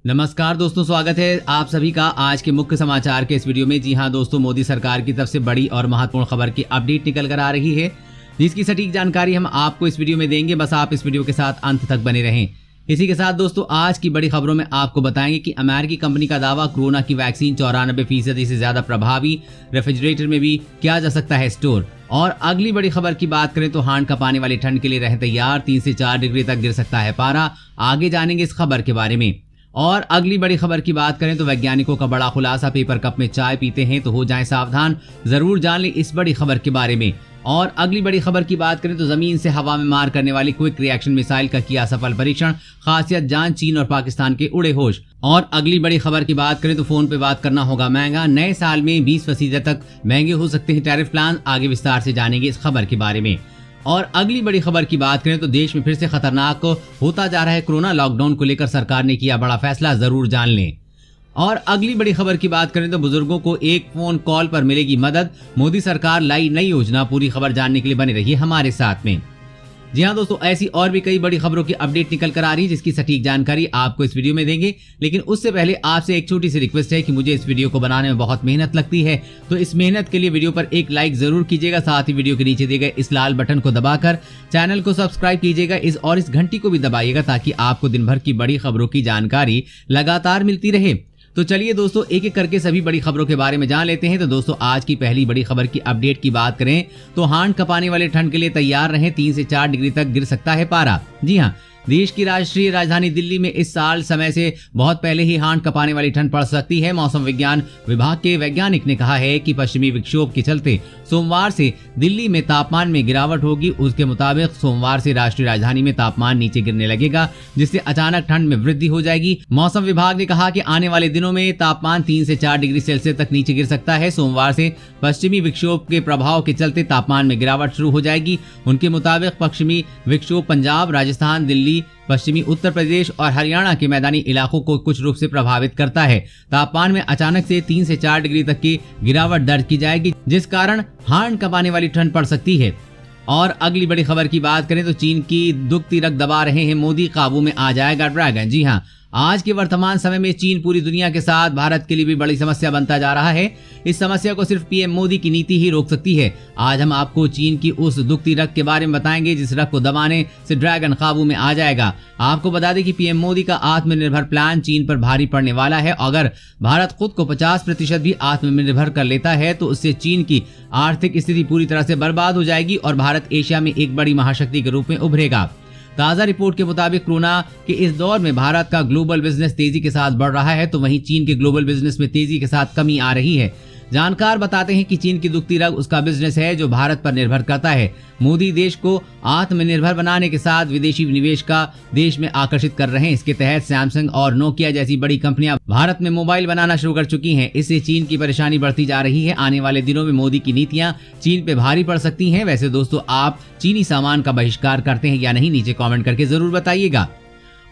नमस्कार दोस्तों, स्वागत है आप सभी का आज के मुख्य समाचार के इस वीडियो में। जी हां दोस्तों, मोदी सरकार की तरफ से बड़ी और महत्वपूर्ण खबर की अपडेट निकल कर आ रही है, जिसकी सटीक जानकारी हम आपको इस वीडियो में देंगे। बस आप इस वीडियो के साथ अंत तक बने रहें। इसी के साथ दोस्तों, आज की बड़ी खबरों में आपको बताएंगे कि अमेरिकी कंपनी का दावा, कोरोना की वैक्सीन 94% से ज्यादा प्रभावी, रेफ्रिजरेटर में भी किया जा सकता है स्टोर। और अगली बड़ी खबर की बात करें तो हांड कपाने वाली ठंड के लिए रहें तैयार, 3 से 4 डिग्री तक गिर सकता है पारा। आगे जानेंगे इस खबर के बारे में। और अगली बड़ी खबर की बात करें तो वैज्ञानिकों का बड़ा खुलासा, पेपर कप में चाय पीते हैं तो हो जाएं सावधान, जरूर जान लें इस बड़ी खबर के बारे में। और अगली बड़ी खबर की बात करें तो जमीन से हवा में मार करने वाली क्विक रिएक्शन मिसाइल का किया सफल परीक्षण, खासियत जान, चीन और पाकिस्तान के उड़े होश। और अगली बड़ी खबर की बात करें तो फोन पे बात करना होगा महंगा, नए साल में 20% तक महंगे हो सकते हैं टैरिफ प्लान। आगे विस्तार से जानेंगे इस खबर के बारे में। और अगली बड़ी खबर की बात करें तो देश में फिर से खतरनाक होता जा रहा है कोरोना, लॉकडाउन को लेकर सरकार ने किया बड़ा फैसला, जरूर जान लें। और अगली बड़ी खबर की बात करें तो बुजुर्गों को एक फोन कॉल पर मिलेगी मदद, मोदी सरकार लाई नई योजना। पूरी खबर जानने के लिए बने रहिए हमारे साथ में। जी हाँ दोस्तों, ऐसी और भी कई बड़ी खबरों की अपडेट निकल कर आ रही है, जिसकी सटीक जानकारी आपको इस वीडियो में देंगे। लेकिन उससे पहले आपसे एक छोटी सी रिक्वेस्ट है कि मुझे इस वीडियो को बनाने में बहुत मेहनत लगती है, तो इस मेहनत के लिए वीडियो पर एक लाइक जरूर कीजिएगा। साथ ही वीडियो के नीचे दिए गए इस लाल बटन को दबाकर चैनल को सब्सक्राइब कीजिएगा, इस घंटी को भी दबाइएगा, ताकि आपको दिन भर की बड़ी खबरों की जानकारी लगातार मिलती रहे। तो चलिए दोस्तों, एक एक करके सभी बड़ी खबरों के बारे में जान लेते हैं। तो दोस्तों, आज की पहली बड़ी खबर की अपडेट की बात करें तो हांड कपाने वाले ठंड के लिए तैयार रहें, 3 से 4 डिग्री तक गिर सकता है पारा। जी हाँ, देश की राष्ट्रीय राजधानी दिल्ली में इस साल समय से बहुत पहले ही हांड कपाने वाली ठंड पड़ सकती है। मौसम विज्ञान विभाग के वैज्ञानिक ने कहा है कि पश्चिमी विक्षोभ के चलते सोमवार से दिल्ली में तापमान में गिरावट होगी। उसके मुताबिक सोमवार से राष्ट्रीय राजधानी में तापमान नीचे गिरने लगेगा, जिससे अचानक ठंड में वृद्धि हो जाएगी। मौसम विभाग ने कहा कि आने वाले दिनों में तापमान 3 से 4 डिग्री सेल्सियस तक नीचे गिर सकता है। सोमवार से पश्चिमी विक्षोभ के प्रभाव के चलते तापमान में गिरावट शुरू हो जाएगी। उनके मुताबिक पश्चिमी विक्षोभ पंजाब, राजस्थान, दिल्ली, पश्चिमी उत्तर प्रदेश और हरियाणा के मैदानी इलाकों को कुछ रूप से प्रभावित करता है। तापमान में अचानक से 3 से 4 डिग्री तक की गिरावट दर्ज की जाएगी, जिस कारण हांड कपाने वाली ठंड पड़ सकती है। और अगली बड़ी खबर की बात करें तो चीन की दुखती रग दबा रहे हैं मोदी, काबू में आ जाएगा ड्रैगन। जी हाँ, आज के वर्तमान समय में चीन पूरी दुनिया के साथ भारत के लिए भी बड़ी समस्या बनता जा रहा है। इस समस्या को सिर्फ पीएम मोदी की नीति ही रोक सकती है। आज हम आपको चीन की उस दुखती रग के बारे में बताएंगे, जिस रग को दबाने से ड्रैगन काबू में आ जाएगा। आपको बता दें कि पीएम मोदी का आत्मनिर्भर प्लान चीन पर भारी पड़ने वाला है। अगर भारत खुद को 50% भी आत्मनिर्भर कर लेता है तो उससे चीन की आर्थिक स्थिति पूरी तरह से बर्बाद हो जाएगी और भारत एशिया में एक बड़ी महाशक्ति के रूप में उभरेगा। ताजा रिपोर्ट के मुताबिक कोरोना के इस दौर में भारत का ग्लोबल बिजनेस तेजी के साथ बढ़ रहा है, तो वहीं चीन के ग्लोबल बिजनेस में तेजी के साथ कमी आ रही है। जानकार बताते हैं कि चीन की दुखती रग उसका बिजनेस है जो भारत पर निर्भर करता है। मोदी देश को आत्मनिर्भर बनाने के साथ विदेशी निवेश का देश में आकर्षित कर रहे हैं। इसके तहत सैमसंग और नोकिया जैसी बड़ी कंपनियां भारत में मोबाइल बनाना शुरू कर चुकी हैं। इससे चीन की परेशानी बढ़ती जा रही है। आने वाले दिनों में मोदी की नीतियां चीन पे भारी पड़ सकती हैं। वैसे दोस्तों, आप चीनी सामान का बहिष्कार करते हैं या नहीं, नीचे कॉमेंट करके जरूर बताइएगा।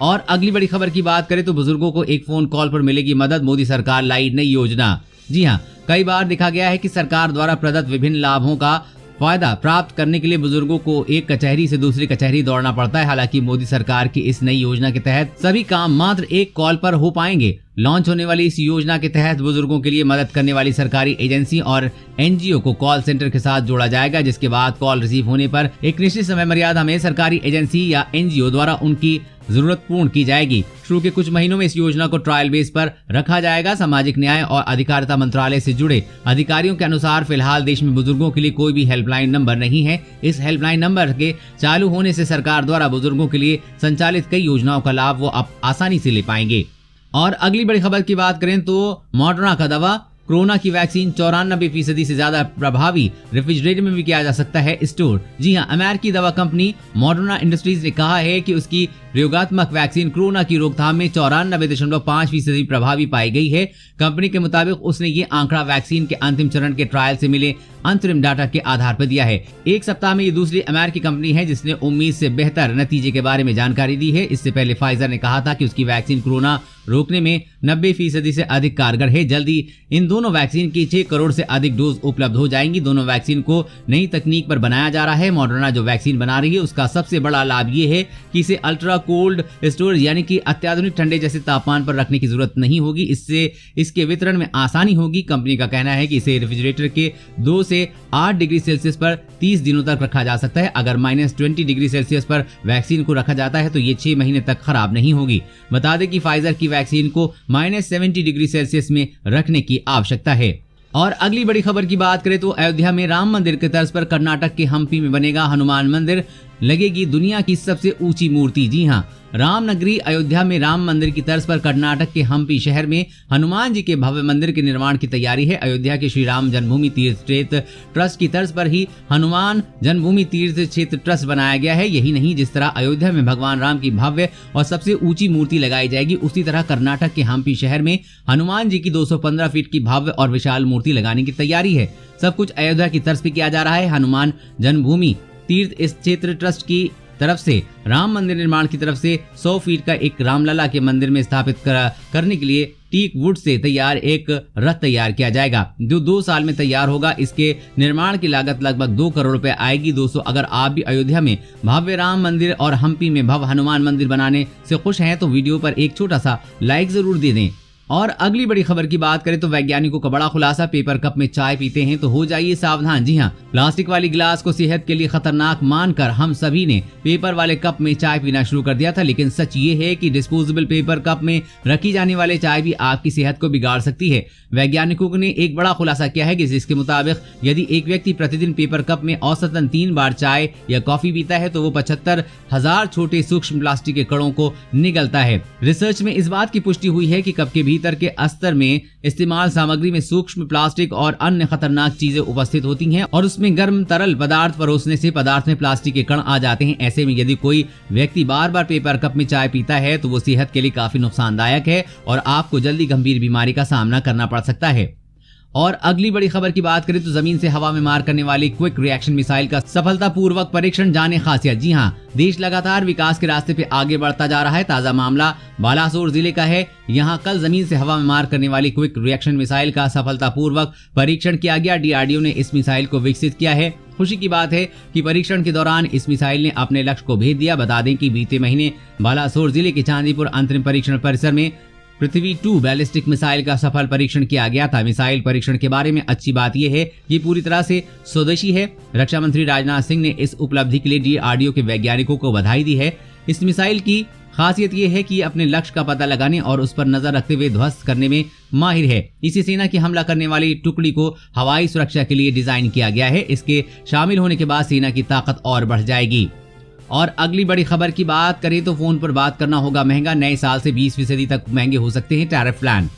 और अगली बड़ी खबर की बात करें तो बुजुर्गों को एक फोन कॉल पर मिलेगी मदद, मोदी सरकार लाई नई योजना। जी हाँ, कई बार देखा गया है कि सरकार द्वारा प्रदत्त विभिन्न लाभों का फायदा प्राप्त करने के लिए बुजुर्गों को एक कचहरी से दूसरी कचहरी दौड़ना पड़ता है। हालांकि मोदी सरकार की इस नई योजना के तहत सभी काम मात्र एक कॉल पर हो पाएंगे। लॉन्च होने वाली इस योजना के तहत बुजुर्गों के लिए मदद करने वाली सरकारी एजेंसी और एनजीओ को कॉल सेंटर के साथ जोड़ा जाएगा, जिसके बाद कॉल रिसीव होने पर एक निश्चित समय मर्यादा में सरकारी एजेंसी या एनजीओ द्वारा उनकी जरूरत पूर्ण की जाएगी। शुरू के कुछ महीनों में इस योजना को ट्रायल बेस पर रखा जाएगा। सामाजिक न्याय और अधिकारिता मंत्रालय से जुड़े अधिकारियों के अनुसार फिलहाल देश में बुजुर्गों के लिए कोई भी हेल्पलाइन नंबर नहीं है। इस हेल्पलाइन नंबर के चालू होने से सरकार द्वारा बुजुर्गों के लिए संचालित कई योजनाओं का लाभ वो अब आसानी से ले पाएंगे। और अगली बड़ी खबर की बात करें तो मॉडर्ना का दावा, कोरोना की वैक्सीन 94% से ज्यादा प्रभावी, रेफ्रिजरेटर में भी किया जा सकता है स्टोर। जी हां, अमेरिकी दवा कंपनी मॉडर्ना इंडस्ट्रीज ने कहा है कि उसकी प्रयोगात्मक वैक्सीन कोरोना की रोकथाम में 94.5% प्रभावी पाई गई है। कंपनी के मुताबिक उसने ये आंकड़ा वैक्सीन के अंतिम चरण के ट्रायल से मिले अंतरिम डाटा के आधार पर दिया है। एक सप्ताह में ये दूसरी अमेरिकी कंपनी है जिसने उम्मीद से बेहतर नतीजे के बारे में जानकारी दी है। इससे पहले फाइजर ने कहा था कि उसकी वैक्सीन कोरोना रोकने में 90% से अधिक कारगर है। जल्दी इन दोनों वैक्सीन की 6 करोड़ से अधिक डोज उपलब्ध हो जाएंगी। दोनों वैक्सीन को नई तकनीक पर बनाया जा रहा है। मॉडर्ना जो वैक्सीन बना रही है उसका सबसे बड़ा लाभ ये है कि इसे अल्ट्रा कोल्ड स्टोरेज यानी कि अत्याधुनिक ठंडे जैसे तापमान पर रखने की जरूरत नहीं होगी। इससे इसके वितरण में आसानी होगी। कंपनी का कहना है कि इसे रेफ्रिजरेटर के 2 से 8 डिग्री सेल्सियस पर 30 दिनों तक रखा जा सकता है। अगर -20 डिग्री सेल्सियस पर वैक्सीन को रखा जाता है तो ये 6 महीने तक खराब नहीं होगी। बता दें कि फाइजर की वैक्सीन को -70 डिग्री सेल्सियस में रखने की आवश्यकता है। और अगली बड़ी खबर की बात करें तो अयोध्या में राम मंदिर के तर्ज पर कर्नाटक के हम्पी में बनेगा हनुमान मंदिर, लगेगी दुनिया की सबसे ऊंची मूर्ति। जी हां, रामनगरी अयोध्या में राम मंदिर की तर्ज पर कर्नाटक के हम्पी शहर में हनुमान जी के भव्य मंदिर के निर्माण की तैयारी है। अयोध्या के श्री राम जन्मभूमि तीर्थ क्षेत्र ट्रस्ट की तर्ज पर ही हनुमान जन्मभूमि तीर्थ क्षेत्र ट्रस्ट बनाया गया है। यही नहीं, जिस तरह अयोध्या में भगवान राम की भव्य और सबसे ऊंची मूर्ति लगाई जाएगी, उसी तरह कर्नाटक के हम्पी शहर में हनुमान जी की 215 फीट की भव्य और विशाल मूर्ति लगाने की तैयारी है। सब कुछ अयोध्या की तर्ज पर किया जा रहा है। हनुमान जन्मभूमि तीर्थ इस क्षेत्र ट्रस्ट की तरफ से राम मंदिर निर्माण की तरफ से 100 फीट का एक रामलला के मंदिर में स्थापित करने के लिए टीक वुड से तैयार एक रथ तैयार किया जाएगा, जो 2 साल में तैयार होगा। इसके निर्माण की लागत लगभग 2 करोड़ रुपए आएगी। दोस्तों, अगर आप भी अयोध्या में भव्य राम मंदिर और हम्पी में भव्य हनुमान मंदिर बनाने से खुश हैं तो वीडियो पर एक छोटा सा लाइक जरूर दे दें। और अगली बड़ी खबर की बात करें तो वैज्ञानिकों का बड़ा खुलासा, पेपर कप में चाय पीते हैं तो हो जाइए सावधान। जी हां, प्लास्टिक वाली गिलास को सेहत के लिए खतरनाक मानकर हम सभी ने पेपर वाले कप में चाय पीना शुरू कर दिया था, लेकिन सच ये है कि डिस्पोजेबल पेपर कप में रखी जाने वाले चाय भी आपकी सेहत को बिगाड़ सकती है। वैज्ञानिकों ने एक बड़ा खुलासा किया है कि जिसके मुताबिक यदि एक व्यक्ति प्रतिदिन पेपर कप में औसतन 3 बार चाय या कॉफी पीता है तो वो 75,000 छोटे सूक्ष्म प्लास्टिक के कणों को निगलता है। रिसर्च में इस बात की पुष्टि हुई है कि कप के भीतर के अस्तर में इस्तेमाल सामग्री में सूक्ष्म प्लास्टिक और अन्य खतरनाक चीजें उपस्थित होती हैं और उसमें गर्म तरल पदार्थ परोसने से पदार्थ में प्लास्टिक के कण आ जाते हैं। ऐसे में यदि कोई व्यक्ति बार बार पेपर कप में चाय पीता है तो वो सेहत के लिए काफी नुकसानदायक है और आपको जल्दी गंभीर बीमारी का सामना करना पड़ सकता है। और अगली बड़ी खबर की बात करें तो जमीन से हवा में मार करने वाली क्विक रिएक्शन मिसाइल का सफलतापूर्वक परीक्षण, जाने खासियत। जी हां, देश लगातार विकास के रास्ते पे आगे बढ़ता जा रहा है। ताजा मामला बालासोर जिले का है। यहां कल जमीन से हवा में मार करने वाली क्विक रिएक्शन मिसाइल का सफलतापूर्वक परीक्षण किया गया। डीआरडीओ ने इस मिसाइल को विकसित किया है। खुशी की बात है कि परीक्षण के दौरान इस मिसाइल ने अपने लक्ष्य को भेद दिया। बता दें कि बीते महीने बालासोर जिले के चांदीपुर अंतरिम परीक्षण परिसर में पृथ्वी 2 बैलिस्टिक मिसाइल का सफल परीक्षण किया गया था। मिसाइल परीक्षण के बारे में अच्छी बात यह है कि पूरी तरह से स्वदेशी है। रक्षा मंत्री राजनाथ सिंह ने इस उपलब्धि के लिए डीआरडीओ के वैज्ञानिकों को बधाई दी है। इस मिसाइल की खासियत ये है कि अपने लक्ष्य का पता लगाने और उस पर नजर रखते हुए ध्वस्त करने में माहिर है। इसे सेना की हमला करने वाली टुकड़ी को हवाई सुरक्षा के लिए डिजाइन किया गया है। इसके शामिल होने के बाद सेना की ताकत और बढ़ जाएगी। और अगली बड़ी खबर की बात करें तो फोन पर बात करना होगा महंगा, नए साल से 20% तक महंगे हो सकते हैं टैरिफ प्लान।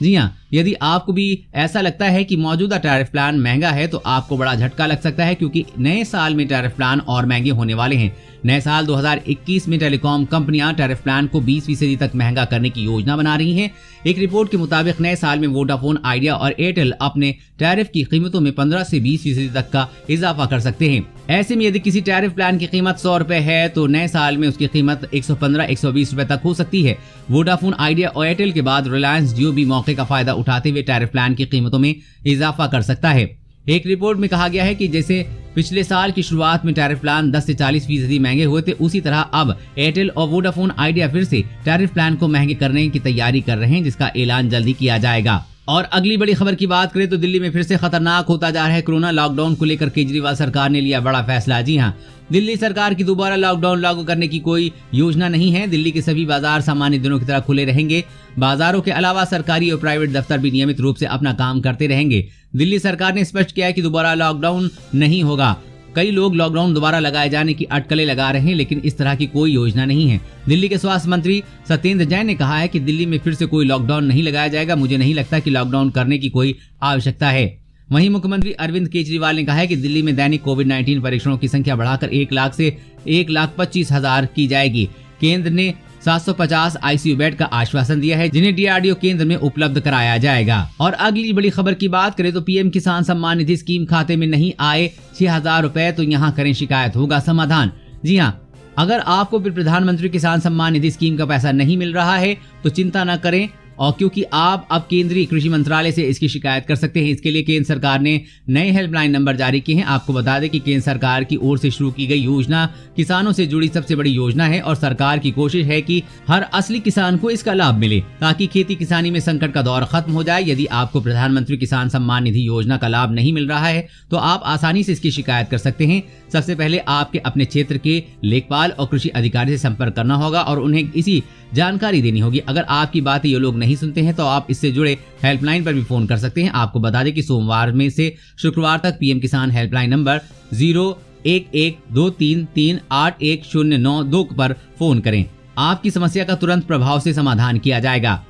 जी हाँ, यदि आपको भी ऐसा लगता है कि मौजूदा टैरिफ प्लान महंगा है तो आपको बड़ा झटका लग सकता है, क्योंकि नए साल में टैरिफ प्लान और महंगे होने वाले हैं। नए साल 2021 में टेलीकॉम कंपनियां टैरिफ प्लान को 20% तक महंगा करने की योजना बना रही हैं। एक रिपोर्ट के मुताबिक नए साल में वोडाफोन, आइडिया और एयरटेल अपने टैरिफ की कीमतों में 15 से 20% तक का इजाफा कर सकते हैं। ऐसे में यदि किसी टैरिफ प्लान की कीमत 100 रुपए है तो नए साल में उसकी कीमत 115-120 रुपए तक हो सकती है। वोडाफोन, आइडिया और एयरटेल के बाद रिलायंस जियो भी मौके का फायदा उठाते हुए टैरिफ प्लान की कीमतों में इजाफा कर सकता है। एक रिपोर्ट में कहा गया है कि जैसे पिछले साल की शुरुआत में टैरिफ प्लान 10 से 40% महंगे हुए थे, उसी तरह अब एयरटेल और वोडाफोन आइडिया फिर से टैरिफ प्लान को महंगे करने की तैयारी कर रहे हैं, जिसका ऐलान जल्दी किया जाएगा। और अगली बड़ी खबर की बात करें तो दिल्ली में फिर से खतरनाक होता जा रहा है कोरोना। लॉकडाउन को लेकर केजरीवाल सरकार ने लिया बड़ा फैसला। जी हाँ, दिल्ली सरकार की दोबारा लॉकडाउन लागू करने की कोई योजना नहीं है। दिल्ली के सभी बाजार सामान्य दिनों की तरह खुले रहेंगे। बाजारों के अलावा सरकारी और प्राइवेट दफ्तर भी नियमित रूप से अपना काम करते रहेंगे। दिल्ली सरकार ने स्पष्ट किया है कि दोबारा लॉकडाउन नहीं होगा। कई लोग लॉकडाउन दोबारा लगाए जाने की अटकलें लगा रहे हैं, लेकिन इस तरह की कोई योजना नहीं है। दिल्ली के स्वास्थ्य मंत्री सत्येंद्र जैन ने कहा है कि दिल्ली में फिर से कोई लॉकडाउन नहीं लगाया जाएगा। मुझे नहीं लगता कि लॉकडाउन करने की कोई आवश्यकता है। वहीं मुख्यमंत्री अरविंद केजरीवाल ने कहा है कि दिल्ली में दैनिक कोविड-19 परीक्षणों की संख्या बढ़ाकर 1 लाख से 1,25,000 की जाएगी। केंद्र ने 750 आईसीयू बेड का आश्वासन दिया है, जिन्हें डीआरडीओ केंद्र में उपलब्ध कराया जाएगा। और अगली बड़ी खबर की बात करें तो पीएम किसान सम्मान निधि स्कीम खाते में नहीं आए 6,000 रुपए तो यहाँ करें शिकायत, होगा समाधान। जी हाँ, अगर आपको फिर प्रधानमंत्री किसान सम्मान निधि स्कीम का पैसा नहीं मिल रहा है तो चिंता न करें। और क्योंकि आप अब केंद्रीय कृषि मंत्रालय से इसकी शिकायत कर सकते हैं, इसके लिए केंद्र सरकार ने नए हेल्पलाइन नंबर जारी किए हैं। आपको बता दें कि केंद्र सरकार की ओर से शुरू की गई योजना किसानों से जुड़ी सबसे बड़ी योजना है और सरकार की कोशिश है कि हर असली किसान को इसका लाभ मिले ताकि खेती किसानी में संकट का दौर खत्म हो जाए। यदि आपको प्रधानमंत्री किसान सम्मान निधि योजना का लाभ नहीं मिल रहा है तो आप आसानी से इसकी शिकायत कर सकते हैं। सबसे पहले आपके अपने क्षेत्र के लेखपाल और कृषि अधिकारी से संपर्क करना होगा और उन्हें इसी जानकारी देनी होगी। अगर आपकी बात ये लोग नहीं सुनते हैं तो आप इससे जुड़े हेल्पलाइन पर भी फोन कर सकते हैं। आपको बता दें कि सोमवार में से शुक्रवार तक पीएम किसान हेल्पलाइन नंबर 01123381092 पर फोन करें। आपकी समस्या का तुरंत प्रभाव से समाधान किया जाएगा।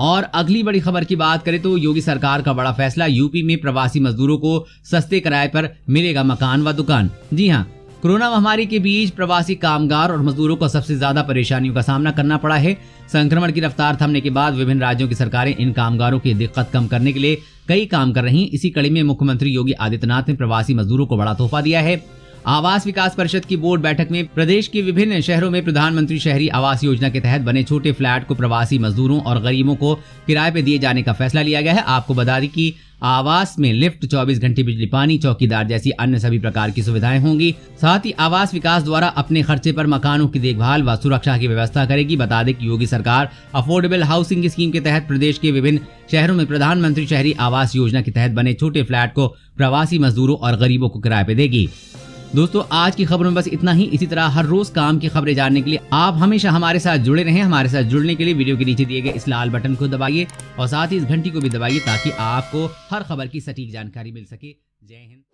और अगली बड़ी खबर की बात करें तो योगी सरकार का बड़ा फैसला, यूपी में प्रवासी मजदूरों को सस्ते किराए पर मिलेगा मकान व दुकान। जी हां, कोरोना महामारी के बीच प्रवासी कामगार और मजदूरों को सबसे ज्यादा परेशानियों का सामना करना पड़ा है। संक्रमण की रफ्तार थमने के बाद विभिन्न राज्यों की सरकारें इन कामगारों की दिक्कत कम करने के लिए कई काम कर रही हैं। इसी कड़ी में मुख्यमंत्री योगी आदित्यनाथ ने प्रवासी मजदूरों को बड़ा तोहफा दिया है। आवास विकास परिषद की बोर्ड बैठक में प्रदेश के विभिन्न शहरों में प्रधानमंत्री शहरी आवास योजना के तहत बने छोटे फ्लैट को प्रवासी मजदूरों और गरीबों को किराए पे दिए जाने का फैसला लिया गया है। आपको बता दें कि आवास में लिफ्ट, 24 घंटे बिजली पानी, चौकीदार जैसी अन्य सभी प्रकार की सुविधाएं होंगी। साथ ही आवास विकास द्वारा अपने खर्चे पर मकानों की देखभाल व सुरक्षा की व्यवस्था करेगी। बता दें कि योगी सरकार अफोर्डेबल हाउसिंग स्कीम के तहत प्रदेश के विभिन्न शहरों में प्रधानमंत्री शहरी आवास योजना के तहत बने छोटे फ्लैट को प्रवासी मजदूरों और गरीबों को किराए पे देगी। दोस्तों, आज की खबरों में बस इतना ही। इसी तरह हर रोज काम की खबरें जानने के लिए आप हमेशा हमारे साथ जुड़े रहें। हमारे साथ जुड़ने के लिए वीडियो के नीचे दिए गए इस लाल बटन को दबाइए और साथ ही इस घंटी को भी दबाइए ताकि आपको हर खबर की सटीक जानकारी मिल सके। जय हिंद।